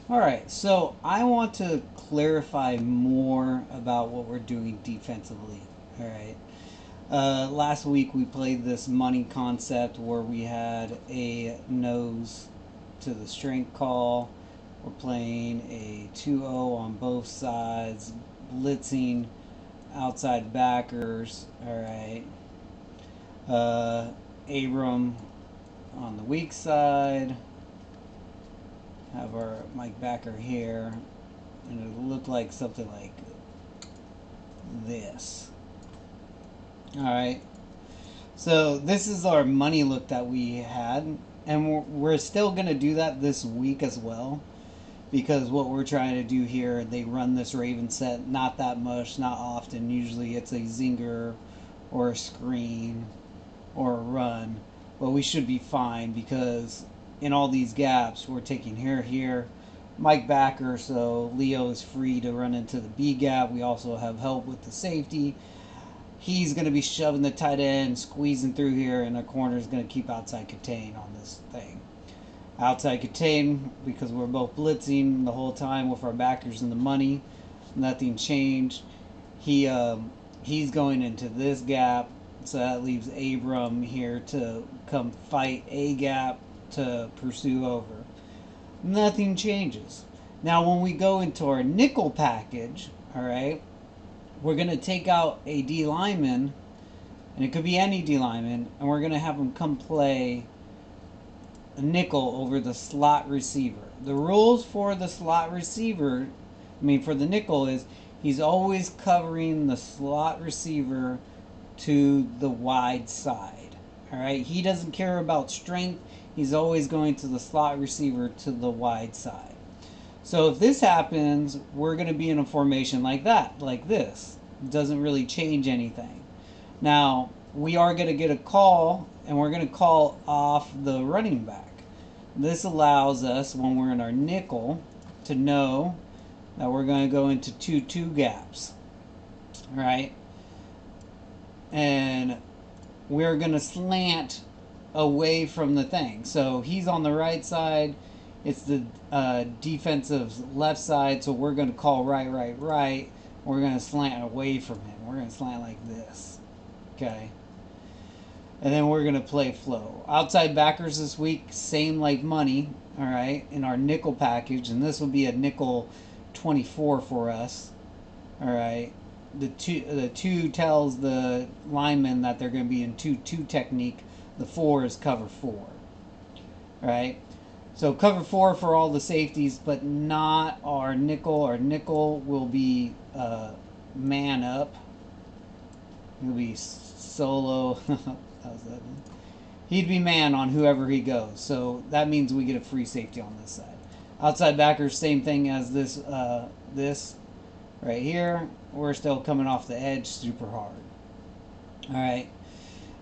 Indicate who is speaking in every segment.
Speaker 1: Alright, so I want to clarify more about what we're doing defensively. Alright. Last week we played this money concept where we had a nose to the strength call. We're playing a 2-0 on both sides, blitzing outside backers. Alright. Uh, Abram on the weak side. Have our Mike Backer here. And it looked like something like this. Alright. So this is our money look that we had. And we're still going to do that this week as well. Because what we're trying to do here, they run this Raven set not that much, not often. Usually it's a zinger or a screen or a run. But we should be fine because in all these gaps, we're taking here, Mike Backer, so Leo is free to run into the B gap. We also have help with the safety. He's going to be shoving the tight end, squeezing through here, and the corner is going to keep outside contain on this thing. Outside contain, because we're both blitzing the whole time with our backers in the money. Nothing changed. He's going into this gap, so that leaves Abram here to come fight a gap to pursue over. Nothing changes. Now, when we go into our nickel package, all right, we're going to take out a D lineman, and it could be any D lineman, and we're going to have him come play a nickel over the slot receiver. The rules for the slot receiver, for the nickel, is he's always covering the slot receiver to the wide side. All right, he doesn't care about strength. He's always going to the slot receiver to the wide side. So if this happens, we're going to be in a formation like that, like this. It doesn't really change anything. Now, we are going to get a call, and we're going to call off the running back. This allows us, when we're in our nickel, to know that we're going to go into 2-2 gaps. All right? And we're going to slant away from the thing. So he's on the right side. It's the defensive left side. So we're going to call right. We're going to slant away from him. We're going to slant like this. Okay. And then we're going to play flow. Outside backers this week, same like money. All right. In our nickel package. And this will be a nickel 24 for us. All right. The two tells the lineman that they're going to be in 2-2 technique. The 4 is cover 4. All right. So cover 4 for all the safeties, but not our nickel. Our nickel will be man up. He'll be solo. How's that? He'd be man on whoever he goes. So that means we get a free safety on this side. Outside backers, same thing as this. This right here. We're still coming off the edge super hard. All right.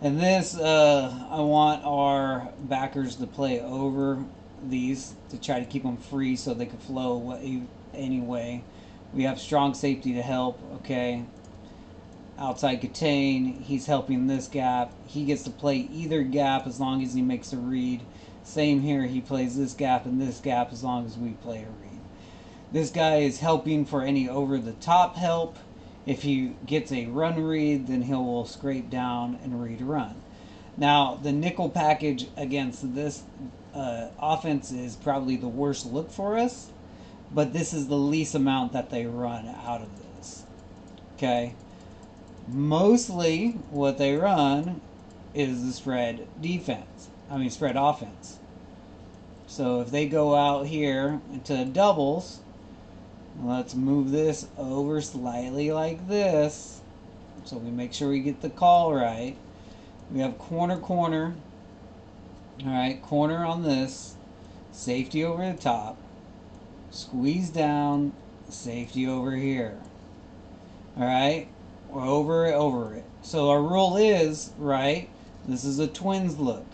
Speaker 1: And this, I want our backers to play over these to try to keep them free so they can flow anyway. We have strong safety to help, okay? Outside contain, he's helping this gap. He gets to play either gap as long as he makes a read. Same here, he plays this gap and this gap as long as we play a read. This guy is helping for any over-the-top help. If he gets a run read, then he will scrape down and read run. Now, the nickel package against this offense is probably the worst look for us, but this is the least amount that they run out of this. Okay? Mostly what they run is the spread defense. Spread offense. So if they go out here into doubles, let's move this over slightly like this. So we make sure we get the call right. We have corner. Alright, corner on this. Safety over the top. Squeeze down. Safety over here. Alright, we're over it. So our rule is, right, this is a twins look.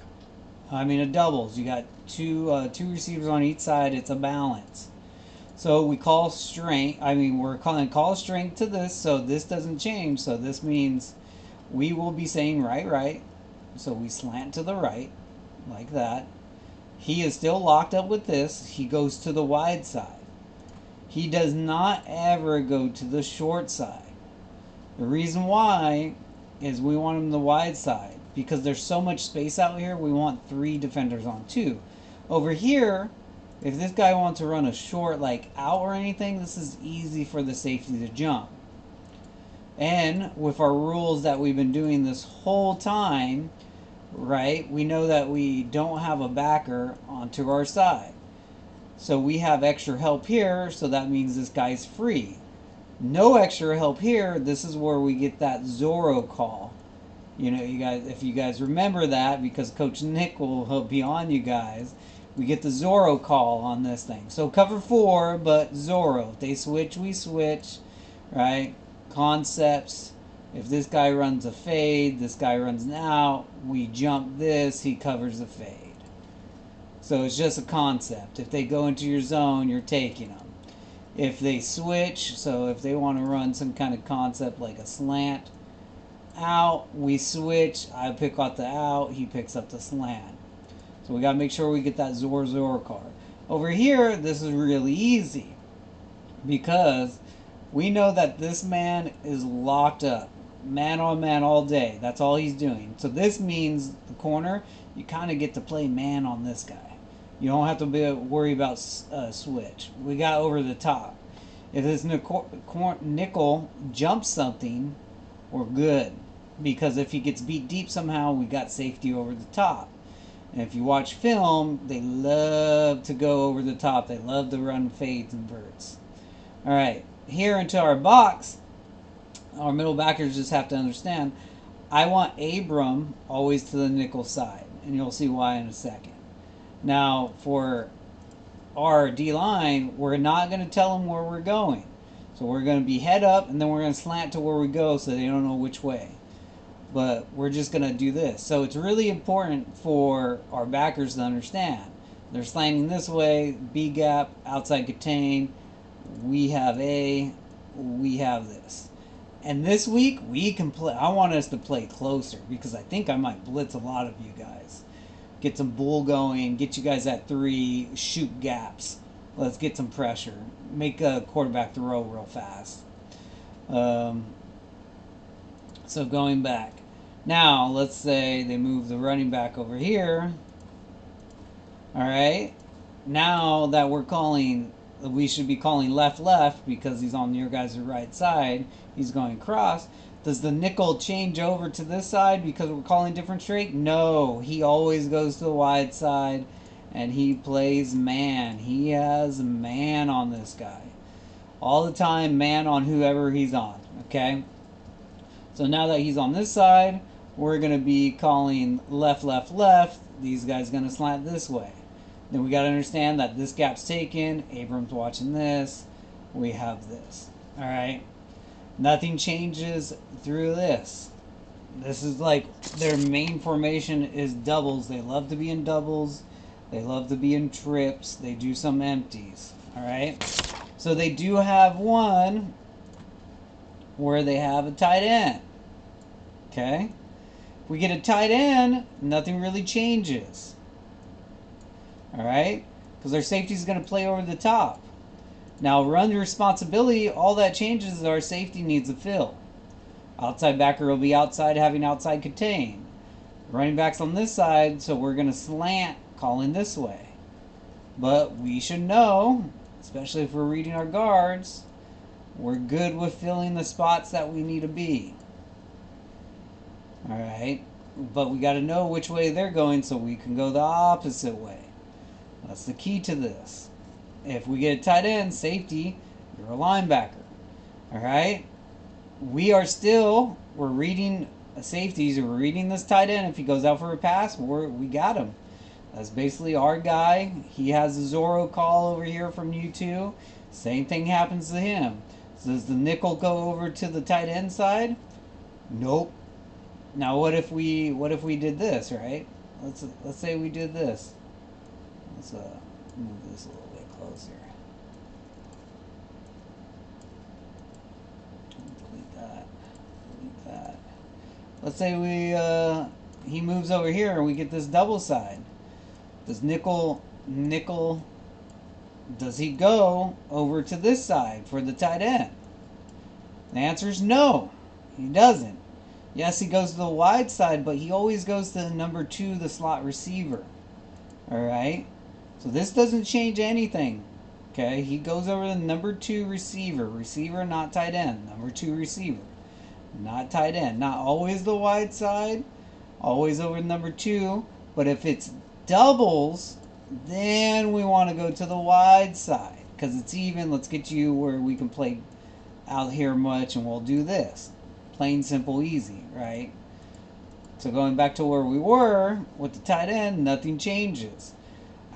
Speaker 1: A doubles. You got two receivers on each side. It's a balance. So we call strength. We're calling call strength to this, so this doesn't change. So this means we will be saying right. So we slant to the right, like that. He is still locked up with this. He goes to the wide side. He does not ever go to the short side. The reason why is we want him the wide side because there's so much space out here. We want 3 defenders on 2. Over here, if this guy wants to run a short like out or anything, this is easy for the safety to jump. And with our rules that we've been doing this whole time, right, we know that we don't have a backer onto our side. So we have extra help here, so that means this guy's free. No extra help here, this is where we get that Zorro call. You know, you guys, if you guys remember that, because Coach Nick will be on you guys, we get the Zorro call on this thing. So cover 4, but Zorro. If they switch, we switch, right? Concepts. If this guy runs a fade, this guy runs an out, we jump this, he covers the fade. So it's just a concept. If they go into your zone, you're taking them. If they switch, so if they want to run some kind of concept like a slant out, we switch. I pick up the out, he picks up the slant. So we got to make sure we get that Zor card. Over here, this is really easy because we know that this man is locked up. Man on man all day. That's all he's doing. So this means the corner, you kind of get to play man on this guy. You don't have to worry about switch. We got over the top. If this nickel jumps something, we're good. Because if he gets beat deep somehow, we got safety over the top. And if you watch film, they love to go over the top. They love to run fades and verts. Alright, here into our box, our middle backers just have to understand, I want Abram always to the nickel side. And you'll see why in a second. Now, for our D-line, we're not going to tell them where we're going. So we're going to be head up, and then we're going to slant to where we go so they don't know which way. But we're just going to do this. So it's really important for our backers to understand. They're slanting this way, B gap, outside contain. We have A, we have this. And this week, we can play. I want us to play closer because I think I might blitz a lot of you guys. Get some bull going, get you guys at 3, shoot gaps. Let's get some pressure. Make a quarterback throw real fast. So going back. Now, let's say they move the running back over here. Alright. Now that we're calling, we should be calling left because he's on your guys' right side. He's going cross. Does the nickel change over to this side because we're calling different straight? No, he always goes to the wide side and he plays man. He has man on this guy. All the time, man on whoever he's on, okay? So now that he's on this side, we're going to be calling left. These guys going to slant this way. Then we got to understand that this gap's taken. Abram's watching this. We have this, all right? Nothing changes through this. This is like their main formation is doubles. They love to be in doubles. They love to be in trips. They do some empties. Alright? So they do have one where they have a tight end. Okay? If we get a tight end, nothing really changes. Alright? Because our safety is going to play over the top. Now, run responsibility, all that changes is our safety needs a fill. Outside backer will be outside, having outside contain. Running back's on this side, so we're going to slant, calling this way. But we should know, especially if we're reading our guards, we're good with filling the spots that we need to be. Alright? But we got to know which way they're going so we can go the opposite way. That's the key to this. If we get a tight end, safety, you're a linebacker. Alright? We're reading safeties, we're reading this tight end. If he goes out for a pass, we got him. That's basically our guy. He has a Zorro call over here from U2. Same thing happens to him. So does the nickel go over to the tight end side? Nope. Now what if we did this, right? Let's say we did this. Let's move this a little bit closer. Delete that. Delete that. Let's say he moves over here and we get this double side. Does nickel does he go over to this side for the tight end? The answer is no, he doesn't. Yes, he goes to the wide side, but he always goes to the number 2, the slot receiver. Alright? So this doesn't change anything. Okay? He goes over the number 2 receiver. Receiver, not tight end. Number 2 receiver. Not tight end. Not always the wide side. Always over number 2. But if it's doubles, then we want to go to the wide side. Because it's even. Let's get you where we can play out here much, and we'll do this. Plain, simple, easy, right? So going back to where we were with the tight end, nothing changes.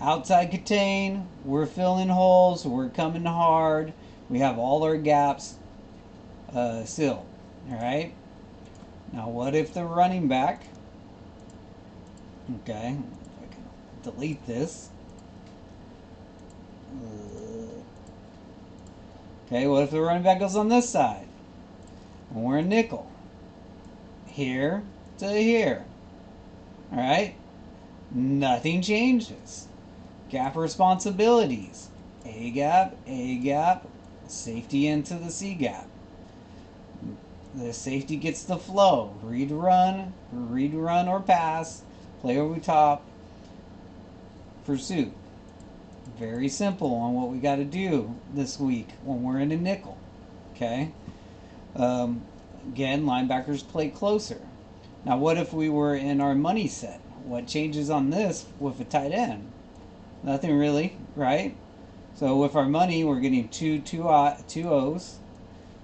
Speaker 1: Outside contain, we're filling holes, we're coming hard, we have all our gaps sealed. Alright? Now what if the running back, okay, if I can delete this. Okay, what if the running back goes on this side? And we're a nickel. Here to here. Alright? Nothing changes. Gap responsibilities. A gap, safety into the C gap. The safety gets the flow. Read run or pass. Play over top. Pursuit. Very simple on what we got to do this week when we're in a nickel. Okay? Again, linebackers play closer. Now, what if we were in our money set? What changes on this with a tight end? Nothing really, right? So with our money, we're getting two O's,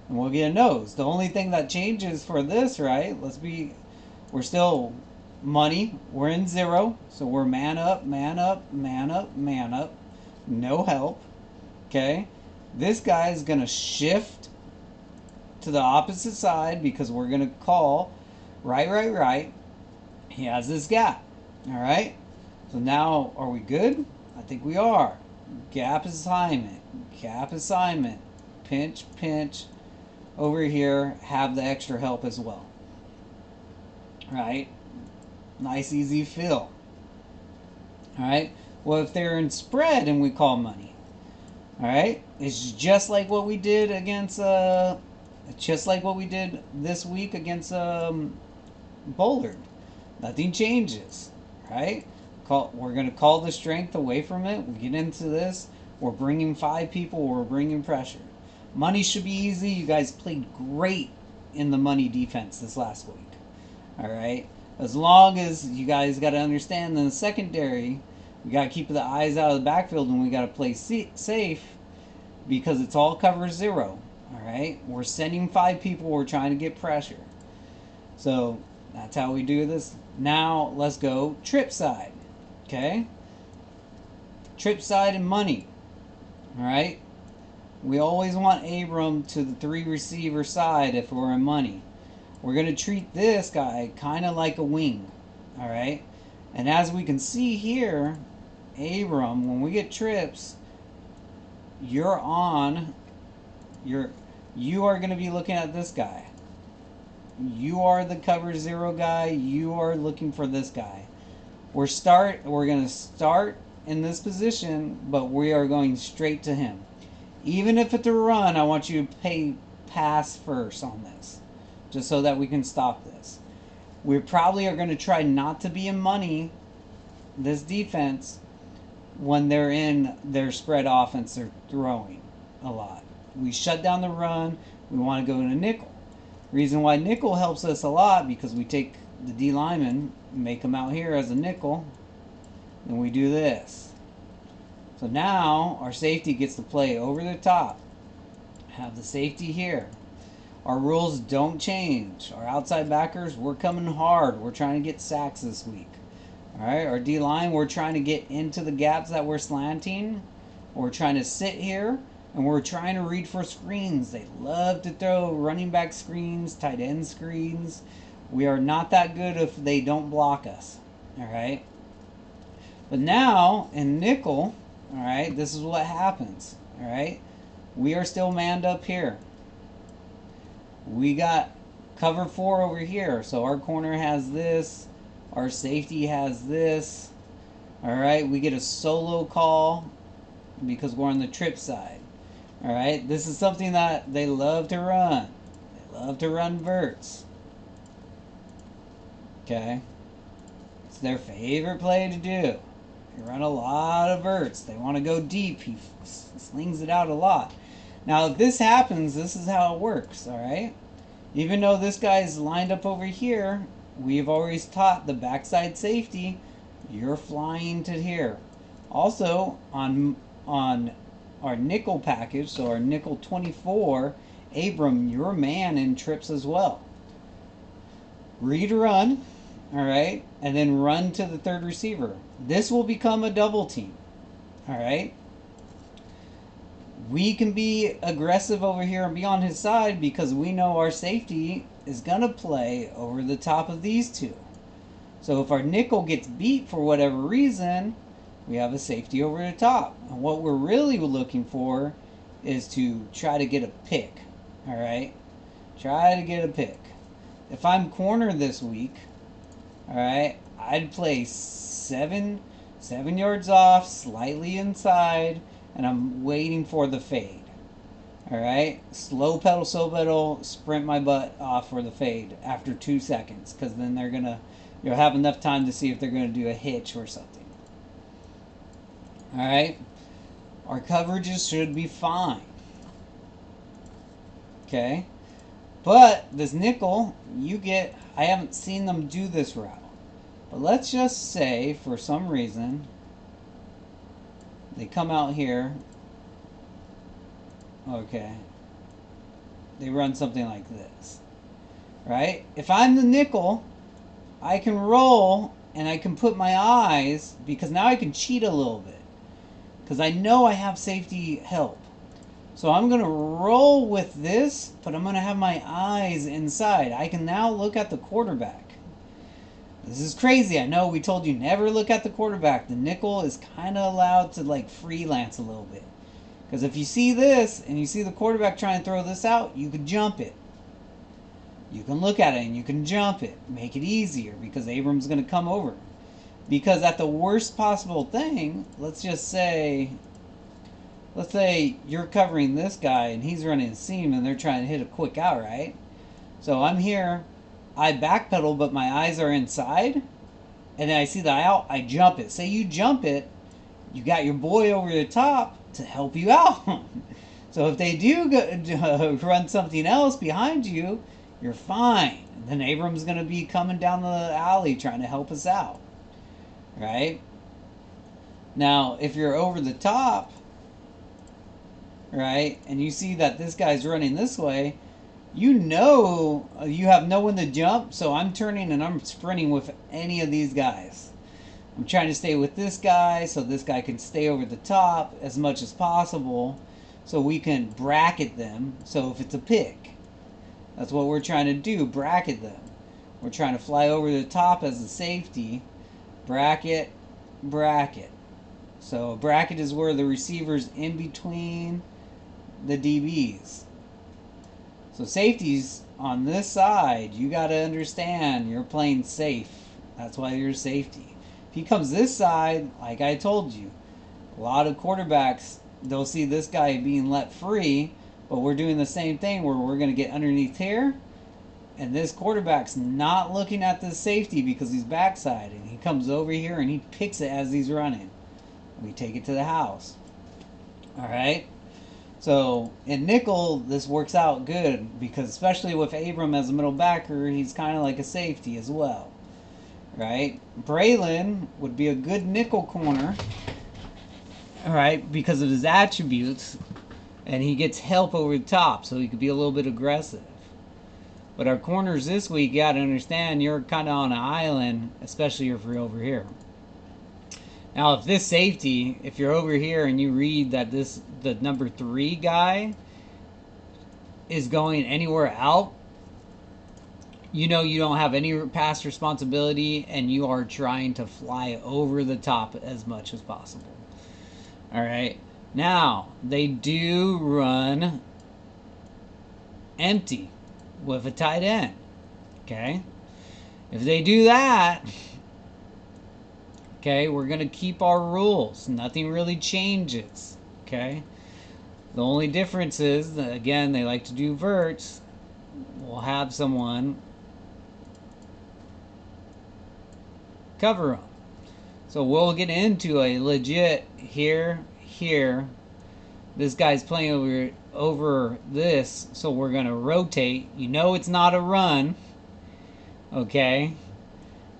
Speaker 1: and we'll get a nose. The only thing that changes for this, right? We're still money. We're in 0, so we're man up, man up, man up, man up. No help. Okay? This guy is going to shift to the opposite side because we're going to call right. He has this gap. Alright? So now, are we good? I think we are. Gap assignment. Pinch. Over here, have the extra help as well. Right? Nice, easy fill. Alright? Well, if they're in spread and we call money. Alright? It's just like what we did against, just like what we did this week against Bullard. Nothing changes. Right? We're going to call the strength away from it. We get into this. We're bringing 5 people. We're bringing pressure. Money should be easy. You guys played great in the money defense this last week. Alright? As long as you guys got to understand in the secondary, we got to keep the eyes out of the backfield and we got to play safe because it's all cover 0. Alright? We're sending 5 people. We're trying to get pressure. So that's how we do this. Now let's go trip side. Okay? Trip side and money. Alright? We always want Abram to the 3 receiver side if we're in money. We're going to treat this guy kind of like a wing. Alright? And as we can see here, Abram, when we get trips, you are going to be looking at this guy. You are the cover 0 guy. You are looking for this guy. We're going to start in this position, but we are going straight to him. Even if it's a run, I want you to pass first on this, just so that we can stop this. We probably are going to try not to be in money, this defense, when they're in their spread offense, they're throwing a lot. We shut down the run. We want to go into nickel. Reason why nickel helps us a lot, because we take the D lineman, make him out here as a nickel, and we do this. So now our safety gets to play over the top. Have the safety here. Our rules don't change. Our outside backers, we're coming hard. We're trying to get sacks this week. Alright, our D line, we're trying to get into the gaps that we're slanting. We're trying to sit here. And we're trying to read for screens. They love to throw running back screens, tight end screens. We are not that good if they don't block us. Alright? But now, in nickel, alright, this is what happens. Alright? We are still manned up here. We got cover 4 over here. So our corner has this. Our safety has this. Alright? We get a solo call. because we're on the trip side. All right, this is something that they love to run. They love to run verts. Okay, it's their favorite play to do. They run a lot of verts. They want to go deep. He slings it out a lot. Now, if this happens, this is how it works. All right, even though this guy's lined up over here, we've always taught the backside safety. You're flying to here. Also, on our nickel package, so our nickel 24, Abram, you're man in trips as well. Read run, all right, and then run to the third receiver. This will become a double team, all right. We can be aggressive over here and be on his side because we know our safety is going to play over the top of these two. So if our nickel gets beat for whatever reason, we have a safety over the top. And what we're really looking for is to try to get a pick. All right? Try to get a pick. If I'm corner this week, all right, I'd play seven yards off, slightly inside, and I'm waiting for the fade. All right? Slow pedal, sprint my butt off for the fade after 2 seconds, because then they're going to, you'll have enough time to see if they're going to do a hitch or something. All right, our coverages should be fine. Okay, but this nickel, I haven't seen them do this route. But let's just say, for some reason, they come out here. Okay, they run something like this. Right? If I'm the nickel, I can roll and I can put my eyes, because now I can cheat a little bit. Because I know I have safety help. So I'm going to roll with this, but I'm going to have my eyes inside. I can now look at the quarterback. This is crazy. I know we told you never look at the quarterback. The nickel is kind of allowed to like freelance a little bit. Because if you see this and you see the quarterback trying to throw this out, you could jump it. You can look at it and you can jump it. Make it easier because Abram's going to come over. Because at the worst possible thing, let's say you're covering this guy and he's running a seam and they're trying to hit a quick out, right? So I'm here, I backpedal, but my eyes are inside, and then I see the out, I jump it. Say you jump it, you got your boy over the top to help you out. So if they do run something else behind you, you're fine. And then Abram's going to be coming down the alley trying to help us out. Right? Now, if you're over the top, right, and you see that this guy's running this way, you know you have no one to jump, so I'm turning and I'm sprinting with any of these guys. I'm trying to stay with this guy so this guy can stay over the top as much as possible so we can bracket them. So if it's a pick, that's what we're trying to do, bracket them. We're trying to fly over the top as a safety. Bracket. So a bracket is where the receiver's in between the DBs. So safeties on this side, you got to understand you're playing safe. That's why you're safety. If he comes this side, like I told you, a lot of quarterbacks, they'll see this guy being let free, but we're doing the same thing where we're going to get underneath here. And this quarterback's not looking at the safety because he's backside. And he comes over here and he picks it as he's running. We take it to the house. Alright? So, in nickel, this works out good. Because especially with Abram as a middle backer, he's kind of like a safety as well. Right? Braylon would be a good nickel corner. Alright? Because of his attributes. And he gets help over the top. So he could be a little bit aggressive. But our corners this week, you got to understand, you're kind of on an island, especially if you're over here. Now, if this safety, if you're over here and you read that the number 3 guy is going anywhere out, you know you don't have any pass responsibility and you are trying to fly over the top as much as possible. All right. Now, they do run empty with a tight end. Okay? If they do that, okay, we're going to keep our rules. Nothing really changes. Okay? The only difference is, that, again, they like to do verts. We'll have someone cover them. So we'll get into a legit here. This guy's playing over this, so we're going to rotate. You know it's not a run. Okay?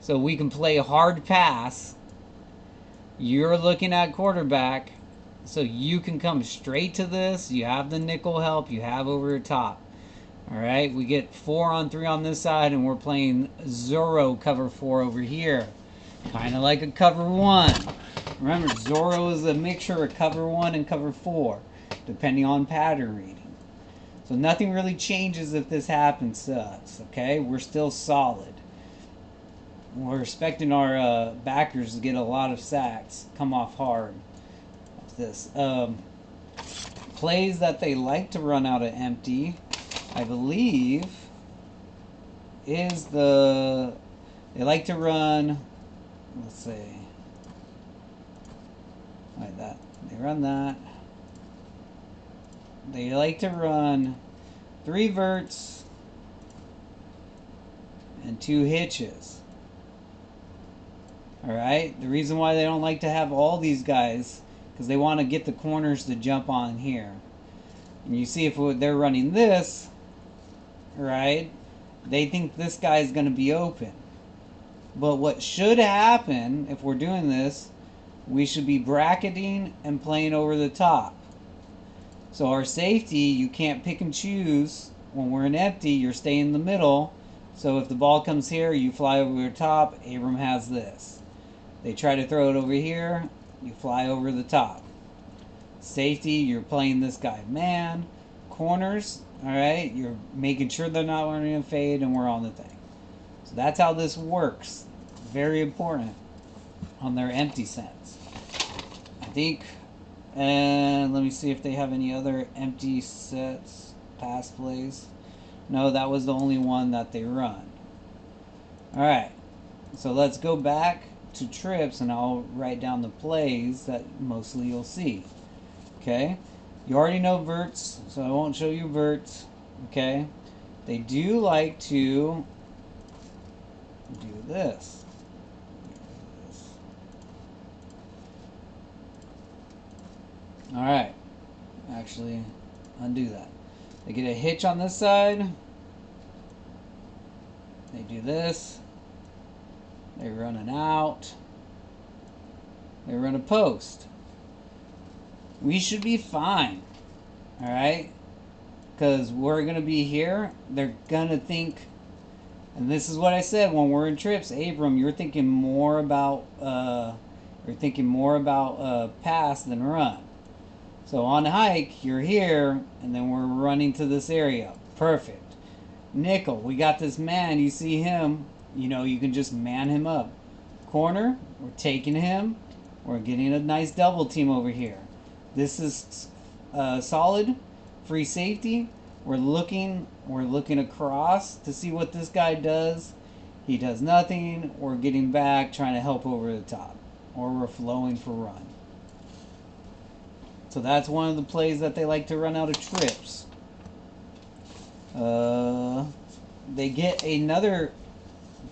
Speaker 1: So we can play a hard pass. You're looking at quarterback, so you can come straight to this. You have the nickel help. You have over the top. All right, we get 4-on-3 on this side, and we're playing Zorro cover 4 over here. Kind of like a cover 1. Remember, Zorro is a mixture of cover 1 and cover 4, depending on pattern reading. So nothing really changes if this happens to us, okay? We're still solid. We're expecting our backers to get a lot of sacks, come off hard. What's this? Plays that they like to run out of empty, I believe, is they like to run, let's see, like that. They run that. They like to run 3 verts and 2 hitches. Alright, the reason why they don't like to have all these guys, because they want to get the corners to jump on here. And you see if they're running this, right, they think this guy is going to be open. But what should happen if we're doing this, we should be bracketing and playing over the top. So our safety, you can't pick and choose. When we're in empty, you're staying in the middle. So if the ball comes here, you fly over the top. Abram has this. They try to throw it over here, you fly over the top. Safety, you're playing this guy man. Corners, alright, you're making sure they're not running a fade, and we're on the thing. So that's how this works. Very important on their empty sets. I think, and let me see if they have any other empty sets, pass plays. No, that was the only one that they run. Alright, so let's go back to trips, and I'll write down the plays that mostly you'll see. Okay, you already know verts, so I won't show you verts. Okay, they do like to do this. Alright, actually undo that. They get a hitch on this side. They do this. They run an out. They run a post. We should be fine. Alright? Because we're going to be here. They're going to think, and this is what I said when we're in trips, Abram, you're thinking more about pass than run. So on hike, you're here, and then we're running to this area. Perfect. Nickel, we got this man. You see him. You know, you can just man him up. Corner, we're taking him. We're getting a nice double team over here. This is solid. Free safety. We're looking across to see what this guy does. He does nothing. We're getting back, trying to help over the top. Or we're flowing for run. So that's one of the plays that they like to run out of trips. They get another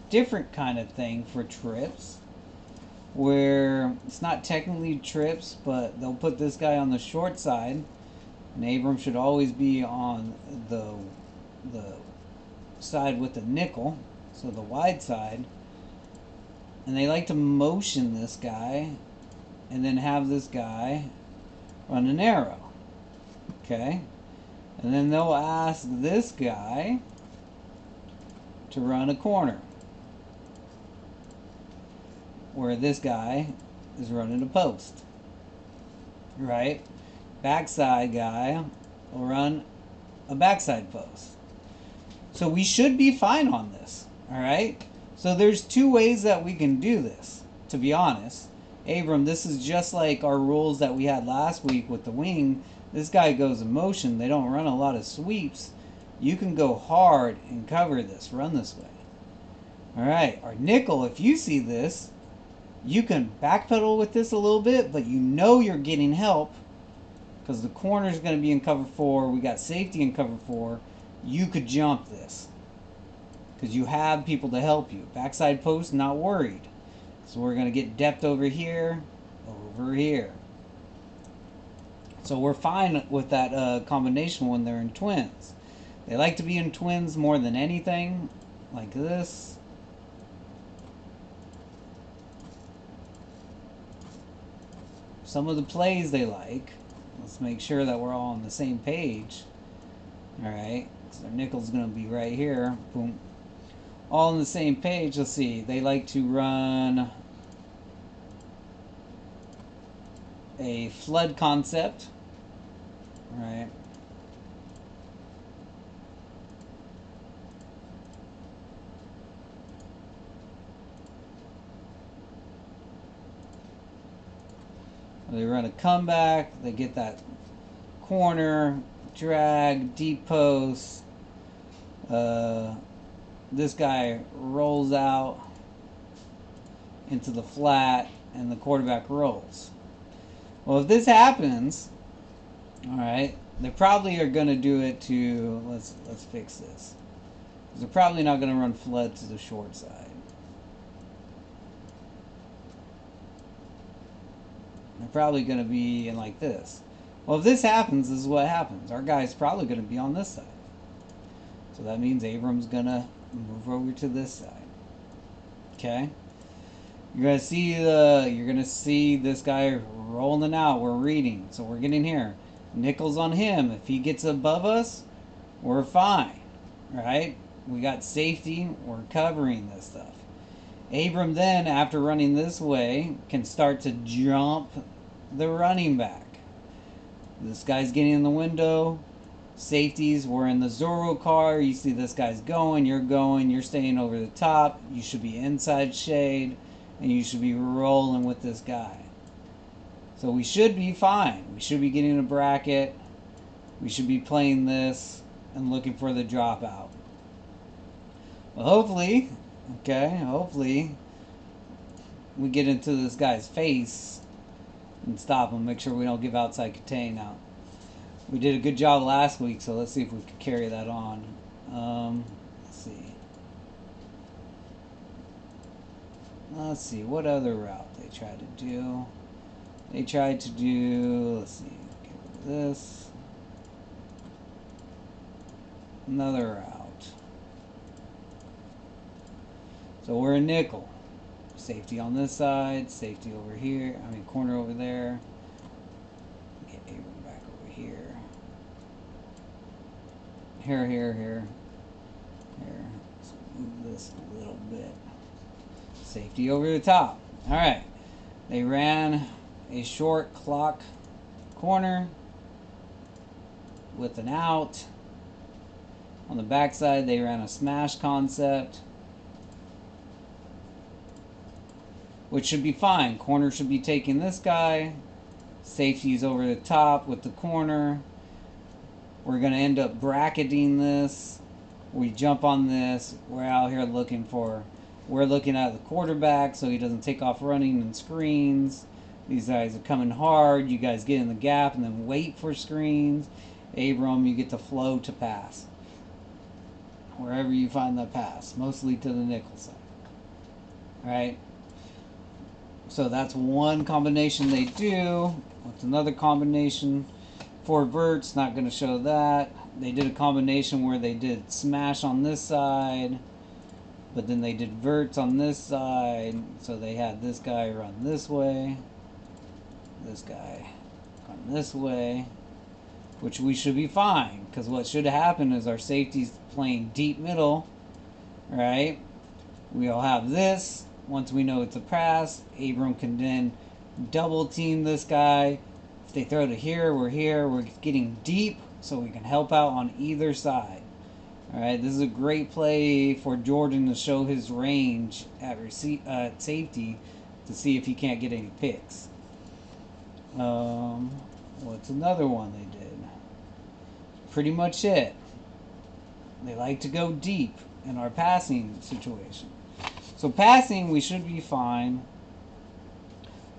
Speaker 1: different kind of thing for trips, where it's not technically trips, but they'll put this guy on the short side, and Abram should always be on the side with the nickel, so the wide side, and they like to motion this guy and then have this guy run an arrow. Okay, and then they'll ask this guy to run a corner, where this guy is running a post. Right? Backside guy will run a backside post. So we should be fine on this. Alright? So there's 2 ways that we can do this, to be honest. Abram, this is just like our rules that we had last week with the wing. This guy goes in motion. They don't run a lot of sweeps. You can go hard and cover this. Run this way. Alright, our nickel, if you see this, you can backpedal with this a little bit, but you know you're getting help. because the corner is going to be in cover 4. We got safety in cover 4. You could jump this because you have people to help you. Backside post, not worried. So we're going to get depth over here, over here. So we're fine with that combination when they're in twins. They like to be in twins more than anything, like this. Some of the plays they like. Let's make sure that we're all on the same page. Alright, so their nickel's going to be right here. Boom. All on the same page. Let's see. They like to run a flood concept. Alright. They run a comeback. They get that corner, drag, deep post. This guy rolls out into the flat, and the quarterback rolls. Well, if this happens, all right, they probably are going to do it to, let's fix this. They're probably not going to run flood to the short side. They're probably going to be in like this. Well, if this happens, this is what happens. Our guy's probably going to be on this side. So that means Abram's going to move over to this side. Okay? You're going to see this guy rolling out. We're reading. So we're getting here. Nickel's on him. If he gets above us, we're fine. Right? We got safety. We're covering this stuff. Abram then, after running this way, can start to jump the running back. This guy's getting in the window. Safeties, we're in the Zorro car. You see this guy's going, you're staying over the top. You should be inside shade, and you should be rolling with this guy. So we should be fine. We should be getting a bracket. We should be playing this and looking for the dropout. Well, hopefully, hopefully we get into this guy's face and stop him. Make sure we don't give outside contain out. We did a good job last week, so let's see if we can carry that on. Let's see, what other route they tried to do. They tried to do, let's see, get rid of this. Another route. So we're a nickel. Safety on this side, safety over here, corner over there. Get Abram back over here. Here. Let's move this a little bit. Safety over the top. Alright. They ran a short clock corner with an out. On the backside, they ran a smash concept, which should be fine. Corner should be taking this guy. Safety's over the top with the corner. We're going to end up bracketing this. We jump on this. We're out here we're looking at the quarterback so he doesn't take off running and screens. These guys are coming hard. You guys get in the gap and then wait for screens. Abram, you get the flow to pass. Wherever you find that pass. Mostly to the nickel side. Alright. So that's one combination they do. What's another combination? For verts, not going to show that. They did a combination where they did smash on this side, but then they did verts on this side. So they had this guy run this way, this guy run this way, which we should be fine, because what should happen is our safety's playing deep middle, right? We'll have this. Once we know it's a pass, Abram can then double team this guy. If they throw to here, we're getting deep so we can help out on either side. Alright, this is a great play for Jordan to show his range at safety to see if he can't get any picks. What's another one they did? Pretty much it. They like to go deep in our passing situation. So passing, we should be fine.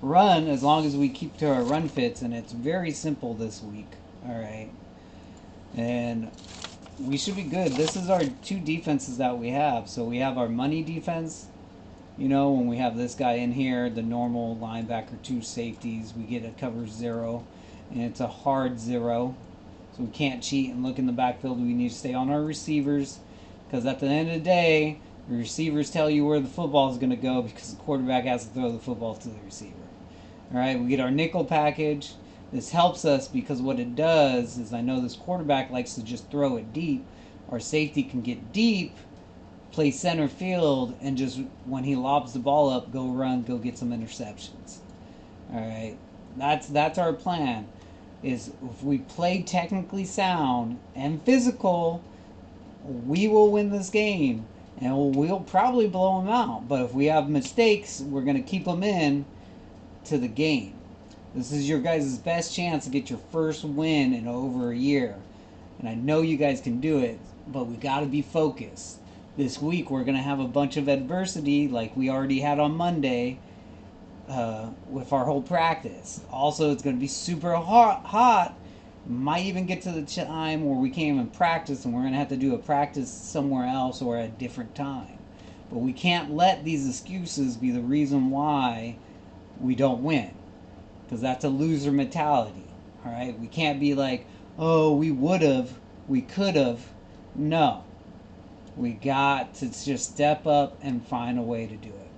Speaker 1: run as long as we keep to our run fits, and it's very simple this week. All right, and we should be good. This is our two defenses that we have. So we have our money defense. You know, when we have this guy in here, the normal linebacker, two safeties, we get a cover 0, and it's a hard 0. So we can't cheat and look in the backfield. We need to stay on our receivers, because at the end of the day, the receivers tell you where the football is going to go, because the quarterback has to throw the football to the receiver. All right, we get our nickel package. This helps us because what it does is, I know this quarterback likes to just throw it deep. Our safety can get deep, play center field, and just when he lobs the ball up, go run, go get some interceptions. All right, that's our plan. Is if we play technically sound and physical, we will win this game, and we'll probably blow them out. But if we have mistakes, we're gonna keep them in to the game. This is your guys' best chance to get your first win in over a year. And I know you guys can do it, but we got to be focused. This week we're going to have a bunch of adversity like we already had on Monday with our whole practice. Also, it's going to be super hot. Might even get to the time where we can't even practice, and we're going to have to do a practice somewhere else or at a different time. But we can't let these excuses be the reason why we don't win, because that's a loser mentality. All right, we can't be like, oh, we would have, we could have. No, we got to just step up and find a way to do it.